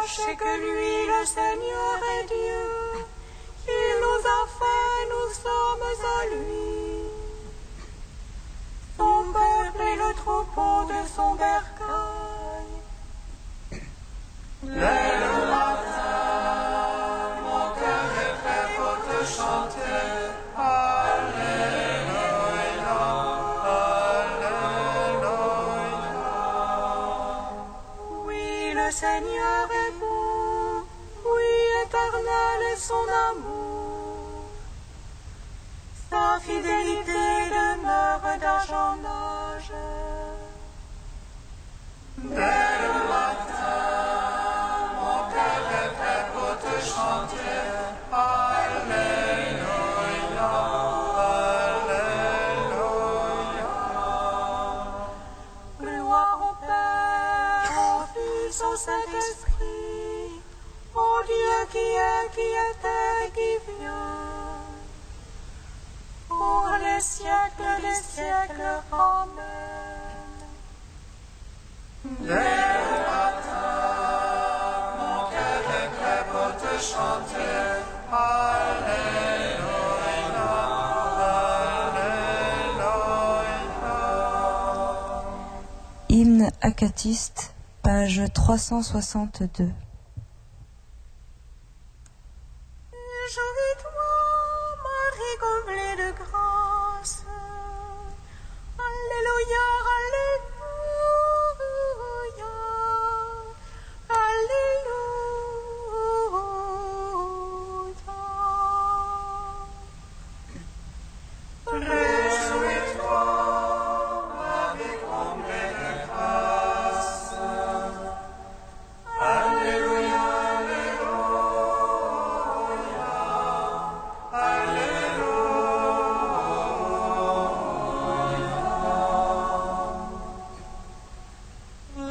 sachez que lui, le Seigneur, est Dieu. Il nous a fait, nous sommes à lui. Son peuple est le troupeau de son bercail. Dès le matin, mon cœur est prêt pour te chanter. Alléluia, Alléluia. Oui, le Seigneur est bon. Oui, éternel est son amour. Sa fidélité demeure d'âge en âge. Dès le matin, mon cœur est prêt pour te chanter. Alléluia, Alléluia. Gloire au Père, au Fils, au Saint-Esprit, au Dieu qui était et qui vient, pour les siècles des siècles. Amen. Dès le matin, mon cœur est prêt pour te chanter. Alléluia, Alléluia. Hymne acatiste, page 362. Réjouis-toi, Marie comblée de grâce. Alléluia, Alléluia, Alléluia. Réjouis-toi, Marie comblée de grâce. Alléluia, Alléluia, Alléluia.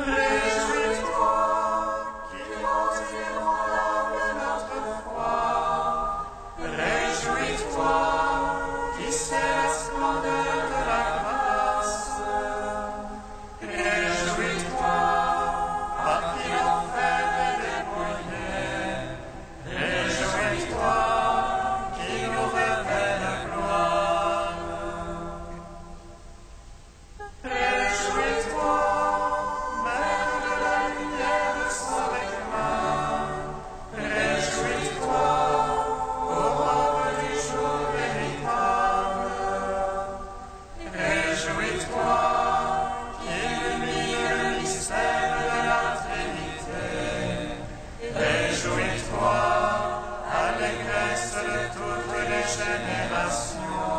Réjouis-toi, qui entièrement l'âme de notre foi. Réjouis-toi, qui sais la splendeur de la grâce. Réjouis-toi, par qui l'enfer est dépouillé. Réjouis-toi, qui nous révèle la gloire. Réjouis-toi, Mère de la lumière sans éclat. Réjouis-toi, aurore du jour véritable. Réjouis-toi, qui illumine le mystère de la Trinité. Réjouis-toi, allégresse de toutes les générations.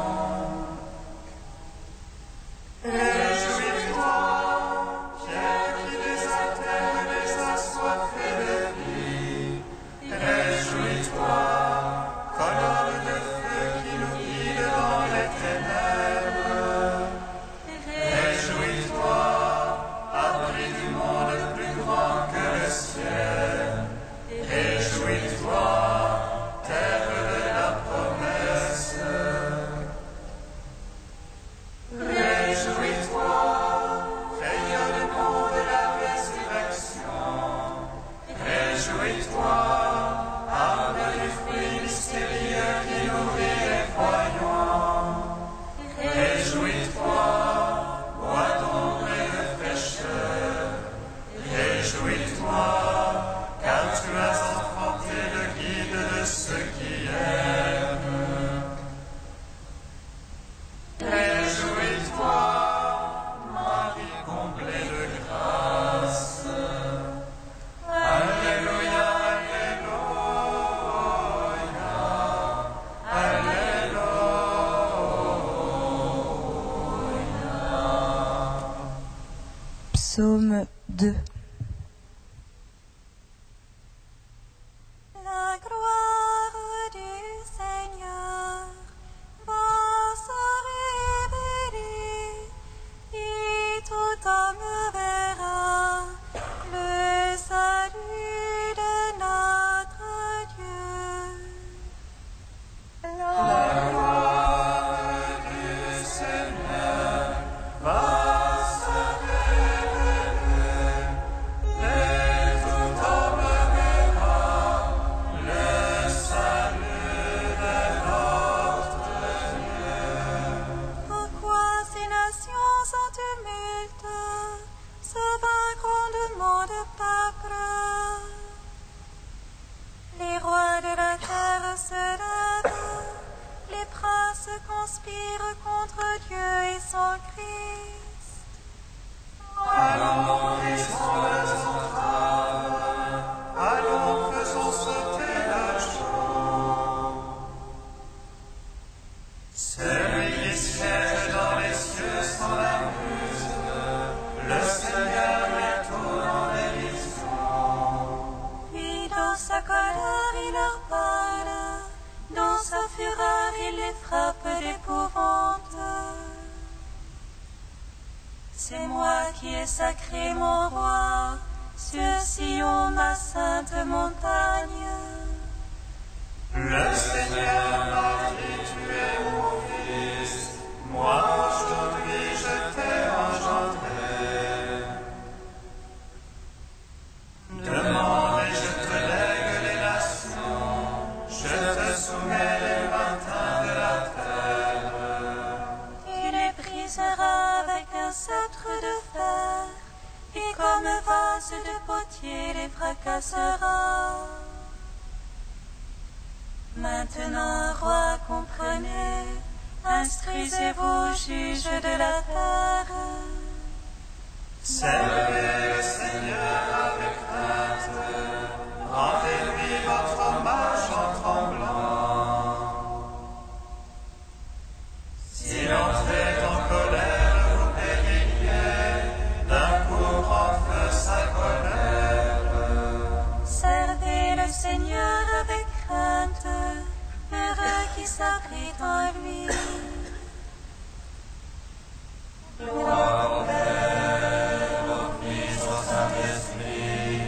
Réjouis-toi, pierre qui désaltère les assoiffés de vie. Réjouis-toi, colonne de feu qui nous guide dans les ténèbres. Réjouis-toi, abri du monde plus grand que le ciel. Réjouis-toi, terre de la promesse. Réjouis-toi, rayonnement de la résurrection. Réjouis-toi, arbre du fruit mystérieux qui nourrit les croyants. Réjouis-toi, bois d'ombre et de fraîcheur. Réjouis-toi, car tu as enfanté le guide de ceux qui aiment. Réjouis-toi, Marie comblée de grâce. Alléluia, Alléluia, Alléluia. Psaume 2. La gloire du Seigneur va se révéler et tout homme verra le salut de notre Dieu. La gloire du Seigneur va se révéler. leur parle. Dans sa fureur, il les frappe d'épouvante. C'est moi qui ai sacré mon roi sur Sion, ma sainte montagne. Le Seigneur m'a dit, tu es mon fils, moi aujourd'hui je t'ai engendré. Demande et je te lègue les nations, je te soumets les montagnes de la terre. Tu les briseras avec un sceptre de fer, et comme vase de potier les fracasseras. Maintenant, roi, comprenez, instruisez-vous, juges de la terre. Servez le Seigneur avec crainte, rendez-lui votre hommage en tremblant. S'il entrait en colère, vous péririez, d'un coup prend feu sa colère. Servez le Seigneur avec crainte, heureux qui s'abrite en lui. Gloire au Père, au Fils, au Saint-Esprit,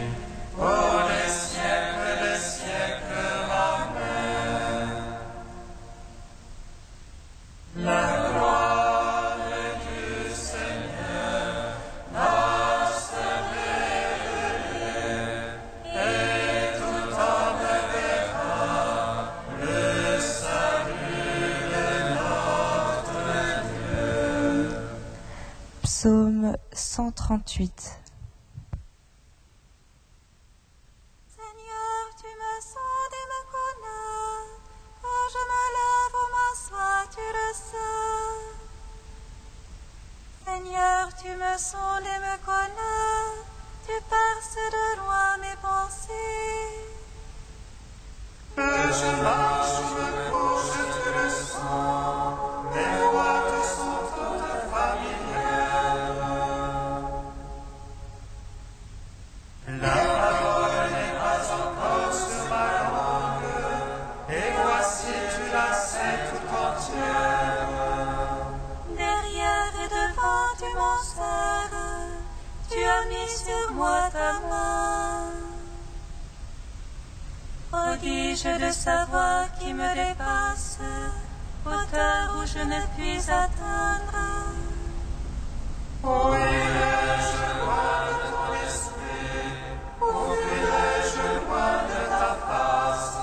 pour les siècles des siècles. Amen. La gloire est du Seigneur, notre Rédempteur, et tout homme verra le salut de notre Dieu. Psaume 138. Seigneur, tu me sondes et me connais. Quand je me lève ou m'assois, tu le sais. Seigneur, tu me sondes et me connais. Tu perces de loin mes pensées. Que je marche ou me couche, tu le sens, mes voix te sont toutes familières. La parole n'est pas encore sur ma langue, et voici tu la sais tout entière. Derrière et devant, tu m'en sers. Tu as mis sur moi ta main. Prodige de savoir qui me dépasse, hauteur où je ne puis atteindre. Où irai-je loin de ton esprit? Où fuirai-je loin de ta face?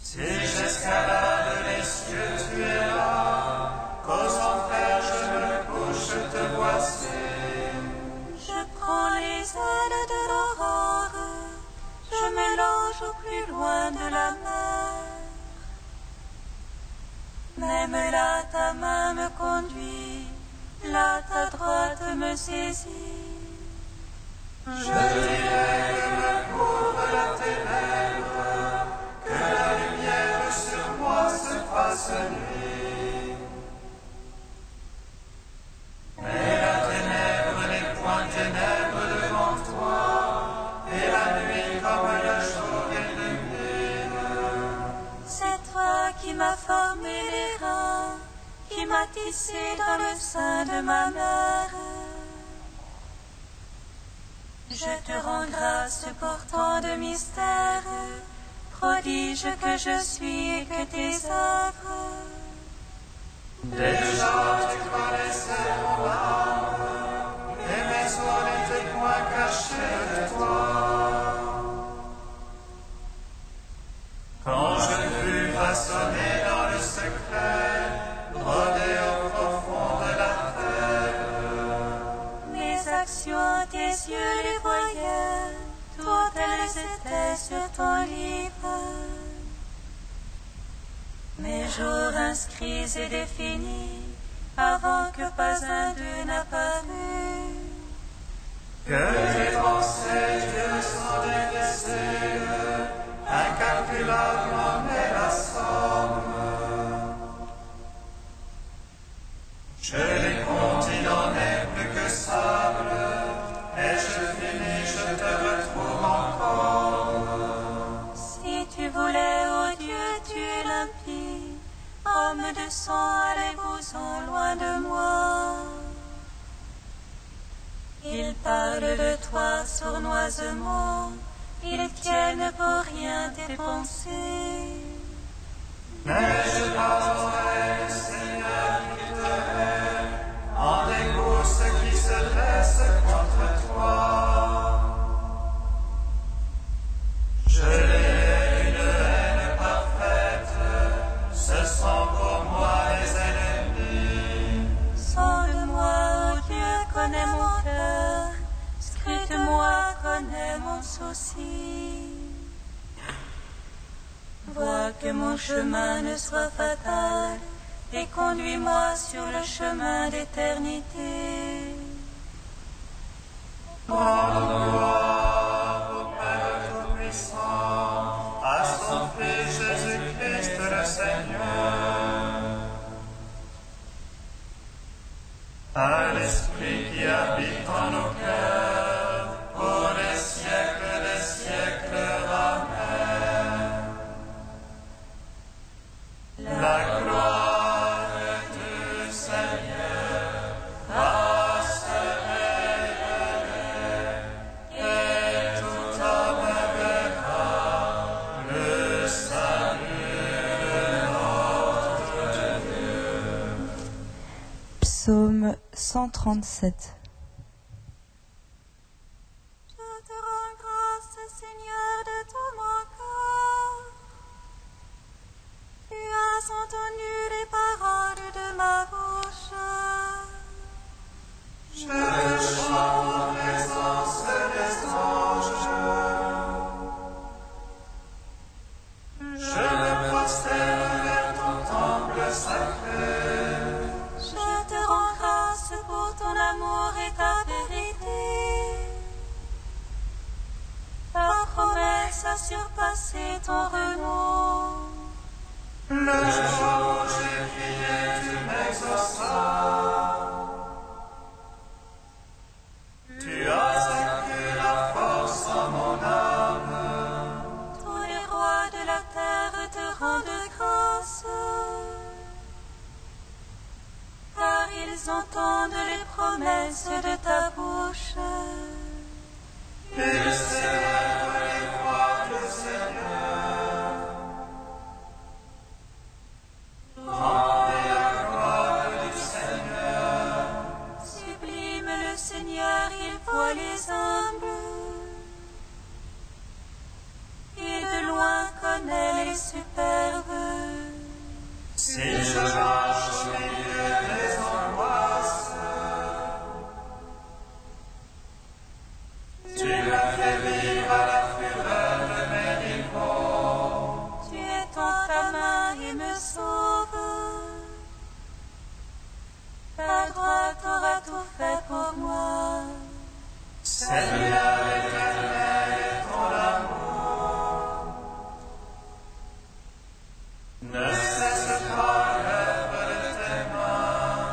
Si j'escalade les cieux, tu es là, qu'aux enfers je me couche, te voici. Je prends les ailes de l'aurore, je m'élance au plus loin de la mer. Même là ta main me conduit, là ta droite me saisit. Je dirai que me couvre la ténèbre, que la lumière sur moi se fasse nuit. Mais la ténèbre n'est point ténèbre devant toi, et la nuit comme le jour illumine. C'est toi qui m'as formé les reins, qui m'as tissé dans le sein de ma mère. Je te rends grâce pour tant de mystères, prodige que je suis et que tes œuvres. Déjà tu connaissais mon âme, et mes os n'étaient point cachés de toi. Quand je fus façonné dans le secret, brodé au profond de la terre, Mes actions, tes yeux les voyaient, toutes elles étaient sur ton livre. Mes jours inscrits et définis, avant que pas un d'eux n'apparût. que tes pensées, Dieu, sont délaissées, incalculable en est la somme. Je les compte, il n'en est plus que sable, et je finis, je te retrouve encore. Hommes de sang, allez-vous-en loin de moi. Ils parlent de toi sournoisement, ils tiennent pour rien tes pensées. N'ai-je pas oreille, Seigneur, qui te hait, en dégoût ceux qui se dressent contre toi? Je l'ai une haine parfaite, ce sont pour moi les ennemis. Sonde-moi, ô Dieu, connais mon cœur, scrute-moi, connais mon souci. Vois que mon chemin ne soit fatal, et conduis-moi sur le chemin d'éternité. Rends gloire au Père Tout-Puissant, à son Fils Jésus-Christ le Seigneur, à l'Esprit qui habite en nos cœurs, pour les siècles des siècles. Amen. La gloire du Seigneur va se révéler, et tout homme verra le salut de notre Dieu. Psaume 137. Je te rends grâce, Seigneur, de tout mon cœur. Tu as entendu les paroles de ma bouche. Je chante en présence des anges. Je me prosterne vers ton temple sacré. Je te rends grâce pour ton amour et ta vérité. Ta promesse a surpassé ton renom. Le jour où j'ai crié, tu m'exauças. Tu as accru la force en mon âme. Tous les rois de la terre te rendent grâce, car ils entendent les promesses de ta bouche. Ils célèbrent les voies du Seigneur. Rendez la gloire du Seigneur. Sublime le Seigneur, il voit les humbles. Il de loin connaît les superbes. Si je marche au milieu des angoisses, tu me fais vivre à la fureur de mes rivaux. Tu étends ta main et me sauves. Ta droite aura tout fait pour moi. Seigneur éternel et ton amour ne cesse pas l'œuvre de tes mains.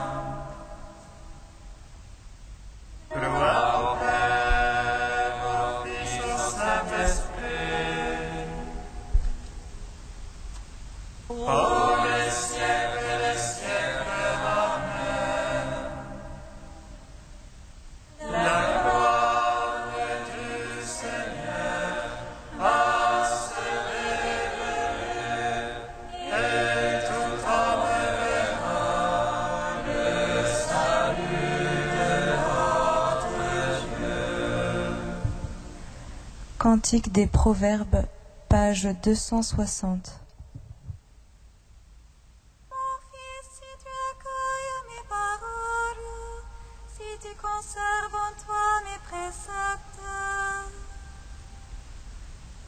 Gloire au Père, au Fils, au Saint-Esprit, pour les siècles des siècles. Amen. La gloire du Seigneur va se révéler, et tout homme verra le salut de notre Dieu. Cantique des Proverbes, page 260. Mon fils, si tu accueilles mes paroles, si tu conserves en toi mes préceptes,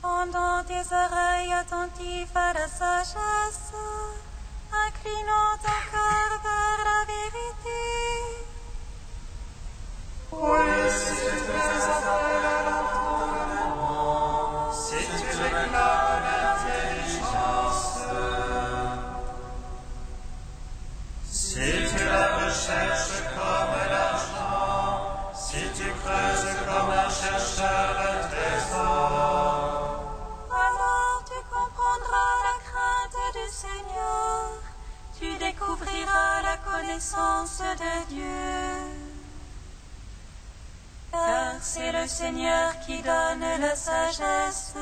pendant tes oreilles attentives à la sagesse, inclinant ton cœur vers la vérité. Oui, si tu fais appel à l'entendement, si tu réclames l'intelligence, si tu la recherches comme l'argent, si tu creuses comme un chercheur le trésor, Alors tu comprendras la crainte du Seigneur, tu est le Seigneur qui donne la sagesse.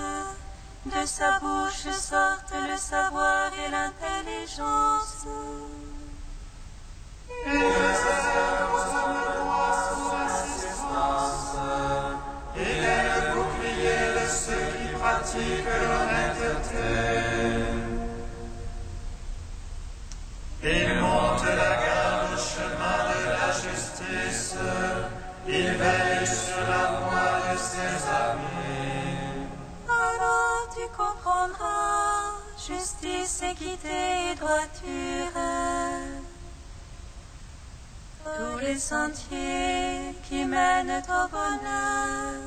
De sa bouche sortent le savoir et l'intelligence. Et les œuvres de droit son assistance. Il est le bouclier de ceux qui pratiquent l'honnêteté. Il monte la garde au chemin de la justice. Il veille sur la voie de ses amis. Alors tu comprendras justice, équité et droiture. Tous les sentiers qui mènent au bonheur.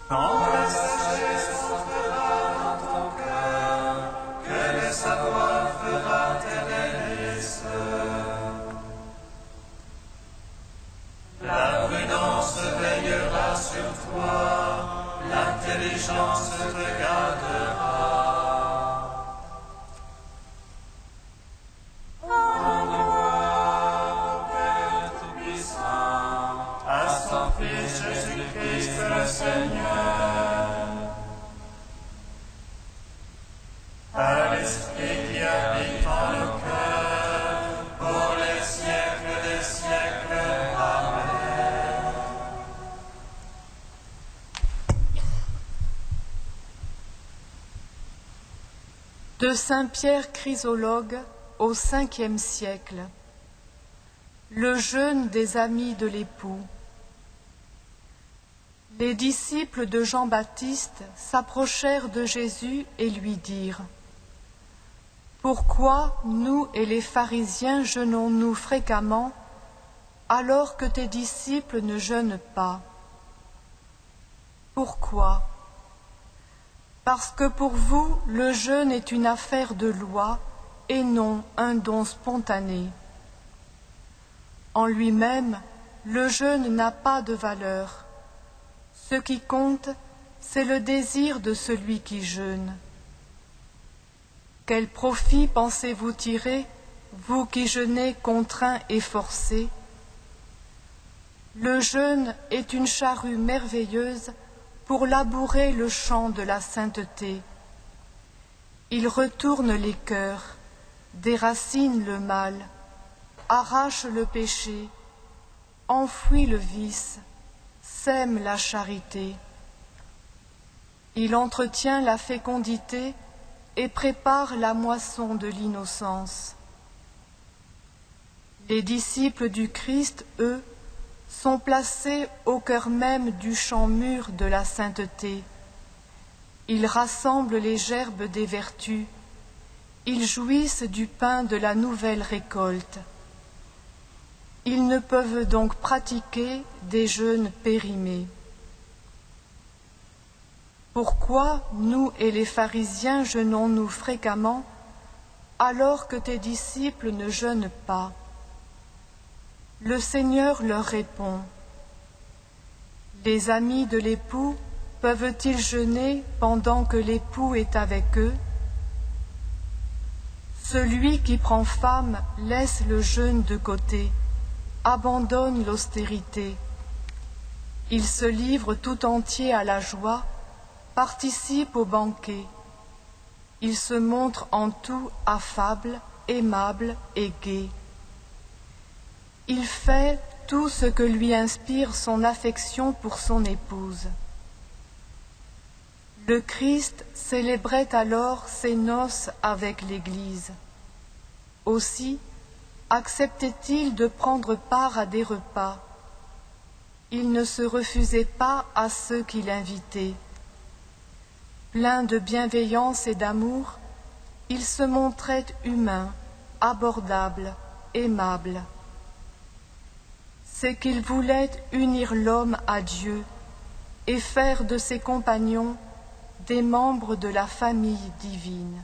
Quand la sagesse entrera dans ton cœur, que le savoir fera tes délices. La prudence veillera sur toi, l'intelligence te gardera. En gloire au Père Tout-Puissant, à son Fils Jésus-Christ le Seigneur, à l'Esprit qui habite en nos cœurs, pour les siècles des siècles. Amen. De Saint Pierre Chrysologue au Ve siècle. Le jeûne des amis de l'époux. Les disciples de Jean-Baptiste s'approchèrent de Jésus et lui dirent : Pourquoi nous et les pharisiens jeûnons-nous fréquemment, alors que tes disciples ne jeûnent pas ? Pourquoi ? Parce que pour vous, le jeûne est une affaire de loi et non un don spontané. En lui-même, le jeûne n'a pas de valeur. Ce qui compte, c'est le désir de celui qui jeûne. Quel profit pensez-vous tirer, vous qui jeûnez contraints et forcés ? Le jeûne est une charrue merveilleuse pour labourer le champ de la sainteté. Il retourne les cœurs, déracine le mal, arrache le péché, enfouit le vice, sème la charité. Il entretient la fécondité et prépare la moisson de l'innocence. Les disciples du Christ, eux, sont placés au cœur même du champ mûr de la sainteté. Ils rassemblent les gerbes des vertus, ils jouissent du pain de la nouvelle récolte. Ils ne peuvent donc pratiquer des jeûnes périmés. Pourquoi nous et les pharisiens jeûnons-nous fréquemment, alors que tes disciples ne jeûnent pas ? Le Seigneur leur répond : Les amis de l'époux peuvent-ils jeûner pendant que l'époux est avec eux ? Celui qui prend femme laisse le jeûne de côté, abandonne l'austérité. Il se livre tout entier à la joie, participe au banquet. Il se montre en tout affable, aimable et gai. Il fait tout ce que lui inspire son affection pour son épouse. Le Christ célébrait alors ses noces avec l'Église. Aussi, acceptait-il de prendre part à des repas. Il ne se refusait pas à ceux qui l'invitaient. Plein de bienveillance et d'amour, il se montrait humain, abordable, aimable. C'est qu'il voulait unir l'homme à Dieu et faire de ses compagnons des membres de la famille divine.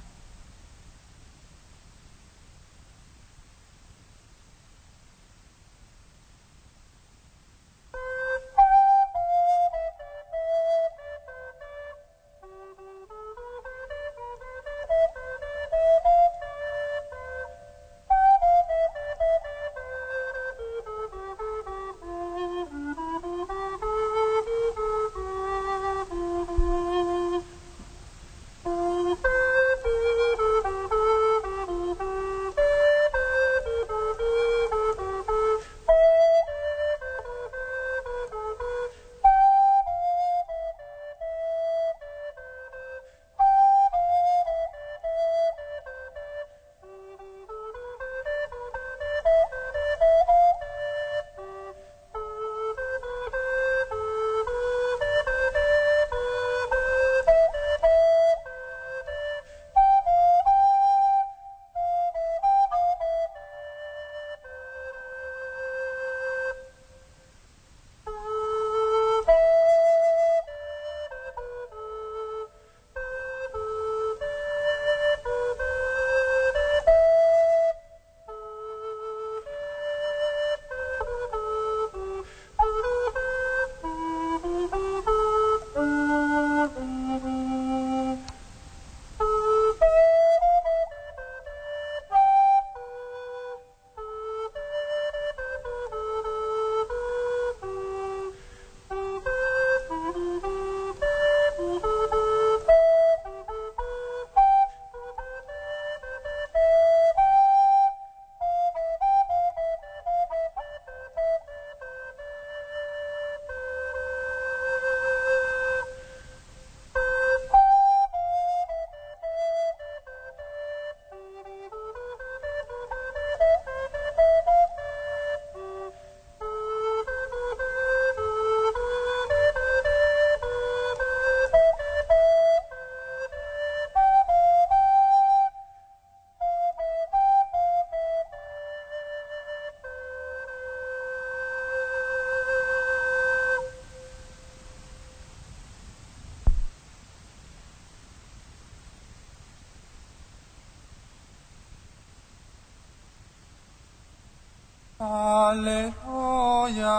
Alléluia,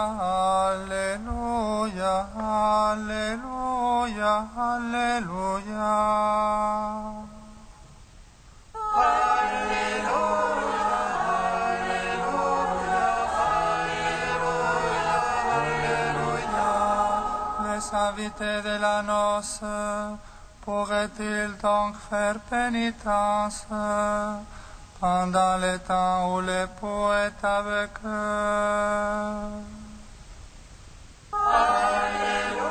Alléluia, Alléluia, Alléluia. Les invités de la noce pourraient-ils donc faire pénitence pendant le temps où l'époux est avec eux? Alléluia,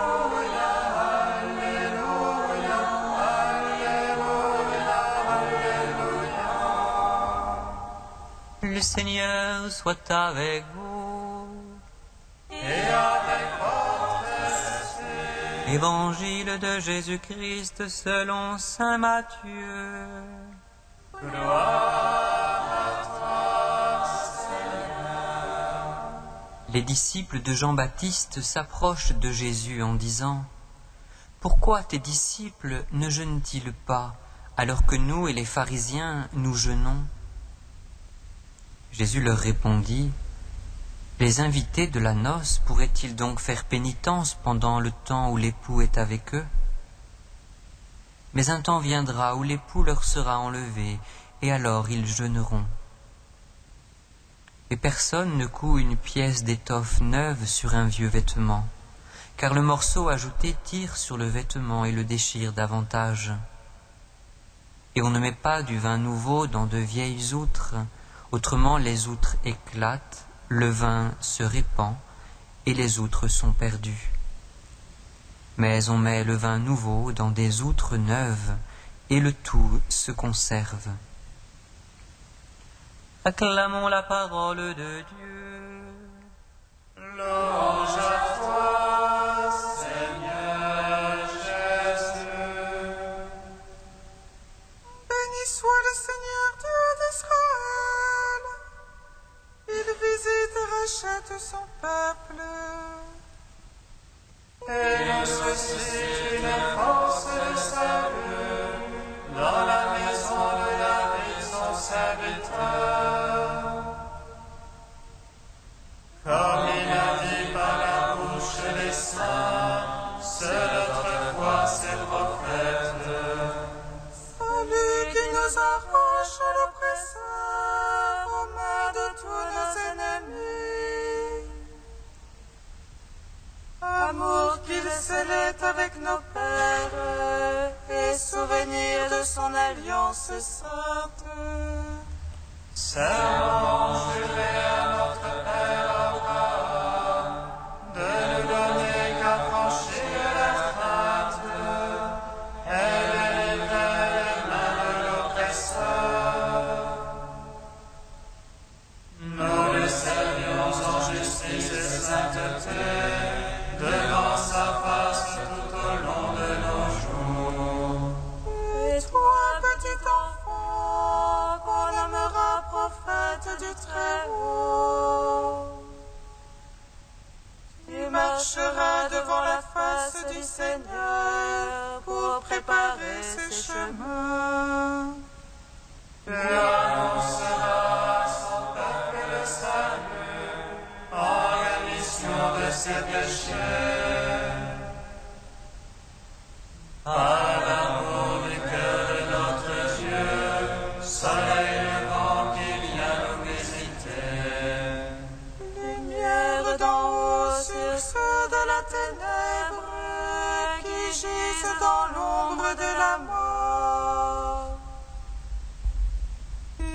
Alléluia, Alléluia, Alléluia. Le Seigneur soit avec vous. Et avec votre esprit. Évangile de Jésus-Christ selon saint Matthieu. Les disciples de Jean-Baptiste s'approchent de Jésus en disant « Pourquoi tes disciples ne jeûnent-ils pas, alors que nous et les pharisiens nous jeûnons ?» Jésus leur répondit « Les invités de la noce pourraient-ils donc faire pénitence pendant le temps où l'époux est avec eux ? Mais un temps viendra où l'époux leur sera enlevé, et alors ils jeûneront. Et personne ne coud une pièce d'étoffe neuve sur un vieux vêtement, car le morceau ajouté tire sur le vêtement et le déchire davantage. Et on ne met pas du vin nouveau dans de vieilles outres, autrement les outres éclatent, le vin se répand, et les outres sont perdues. Mais on met le vin nouveau dans des outres neuves, et le tout se conserve. Acclamons la parole de Dieu. Louange à toi, Seigneur Jésus. Béni soit le Seigneur Dieu d'Israël. Il visite et rachète son peuple. Et nous suscite une force de salut dans la maison de David, son serviteur. Comme il a dit par la bouche des saints, ceux d'autrefois ses prophètes. Celui qui nous arrache à l'oppresseur, aux mains de tous nos ennemis. Amour qu'il scellait avec nos pères, et souvenir de son alliance sainte. Serment juré à notre Père Abraham, de nous donner qu'à franchir la crainte, et de livrer les mains de l'oppresseur. Nous le servions en justice et sainteté, devant sa face tout au long de nos jours. Et toi, petit enfant, qu'on nommera prophète du Très-Haut, tu marcheras devant la face du Seigneur pour préparer ses chemins. Tu annonceras à son peuple le salut, en rémission de ses péchés. Par l'amour du cœur de notre Dieu, soleil levant qui vient nous visiter. Lumière d'en haut sur ceux de la ténèbre qui gisent dans l'ombre de la mort.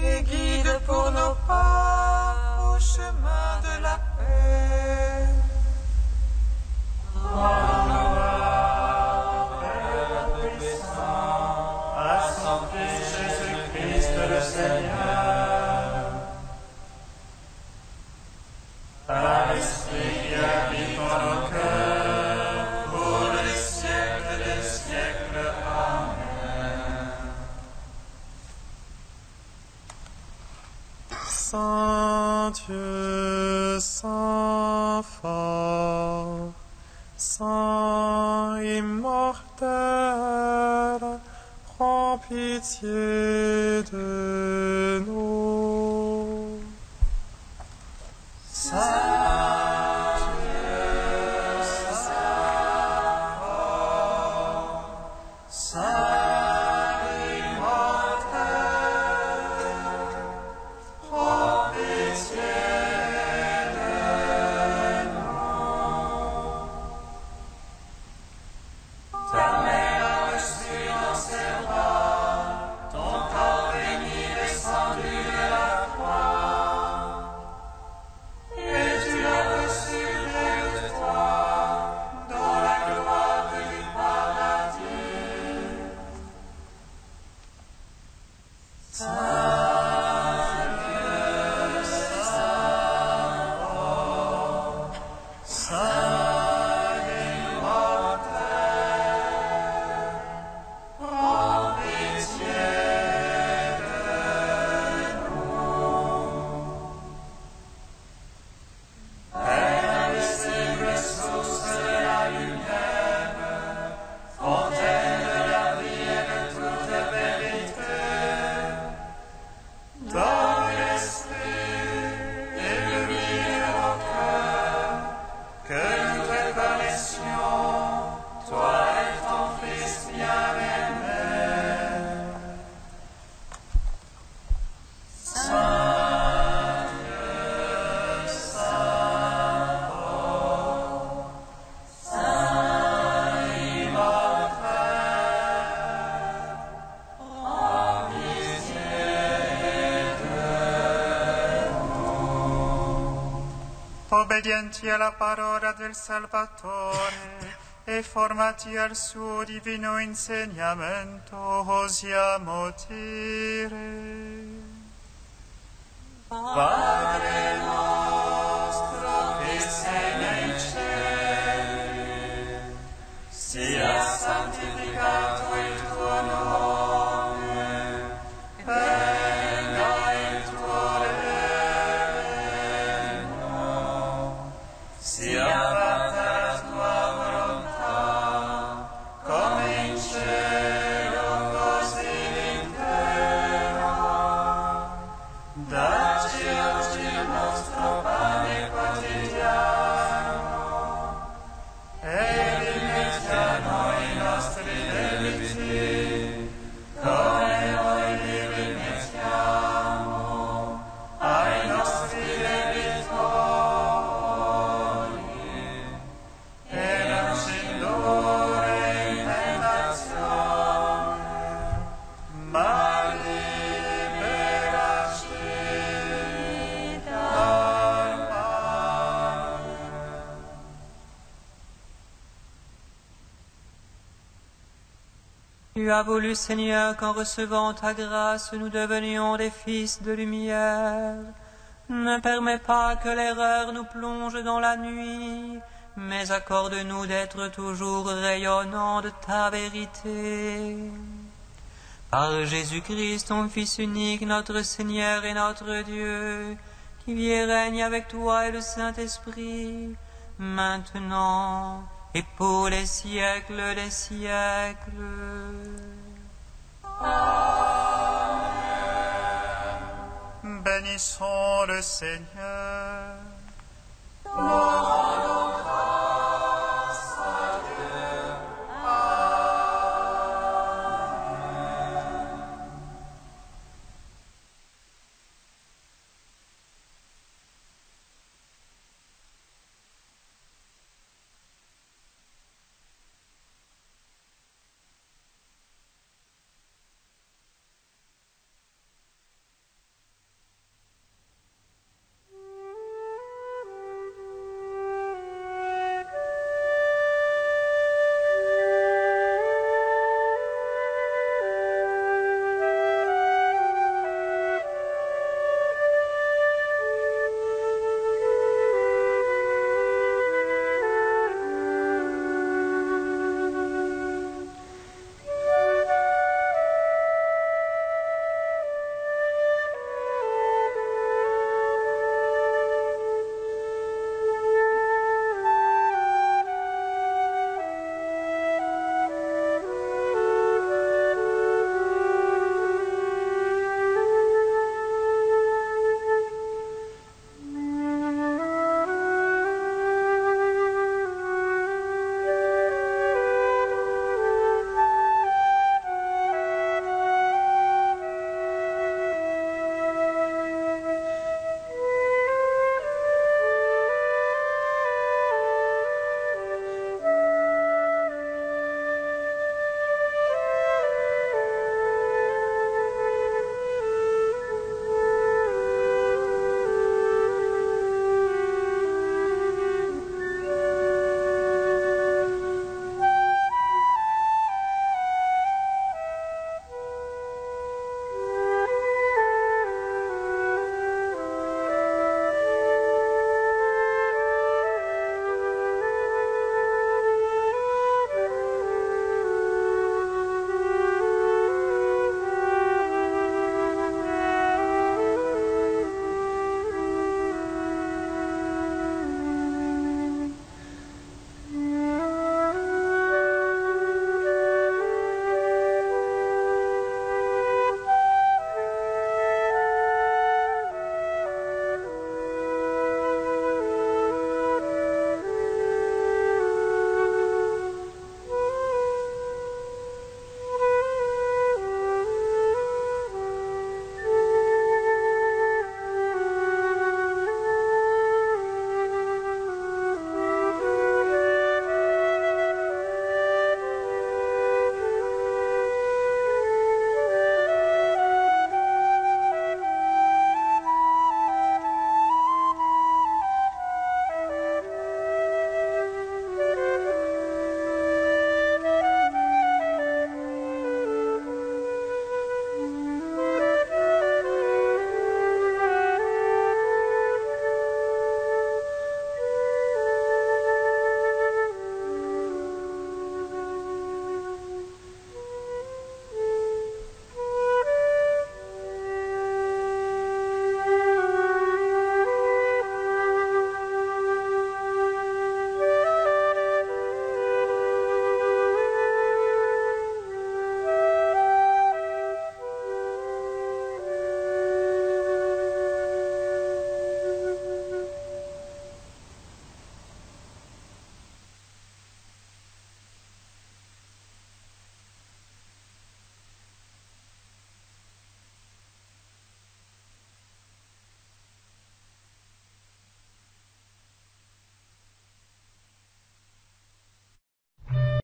Et guide pour nos pas au chemin de la paix. À son Fils Jésus-Christ le Seigneur, à l'Esprit qui habite en nos cœurs, pour les siècles des siècles. Amen. Saint Dieu, Saint fort, Saint immortel, prends pitié de nous. obbedienti alla parola del Salvatore e formati al suo divino insegnamento, osiamo dire: Padre nostro che sei nei cieli, sia santificato il tuo nome, venga il tuo regno, sia fatta la tua volontà, come in cielo così in terra. Dacci oggi il nostro pane quotidiano e rimetti a noi i nostri debiti, come noi li rimettiamo ai nostri debitori, e non ci indurre in tentazione, ma liberaci dal male. Tu as voulu, Seigneur, qu'en recevant ta grâce, nous devenions des fils de lumière. Ne permets pas que l'erreur nous plonge dans la nuit, mais accorde-nous d'être toujours rayonnants de ta vérité. Par Jésus-Christ, ton Fils unique, notre Seigneur et notre Dieu, qui vit et règne avec toi et le Saint-Esprit, maintenant et pour les siècles des siècles. Bénissons le Seigneur. Gloire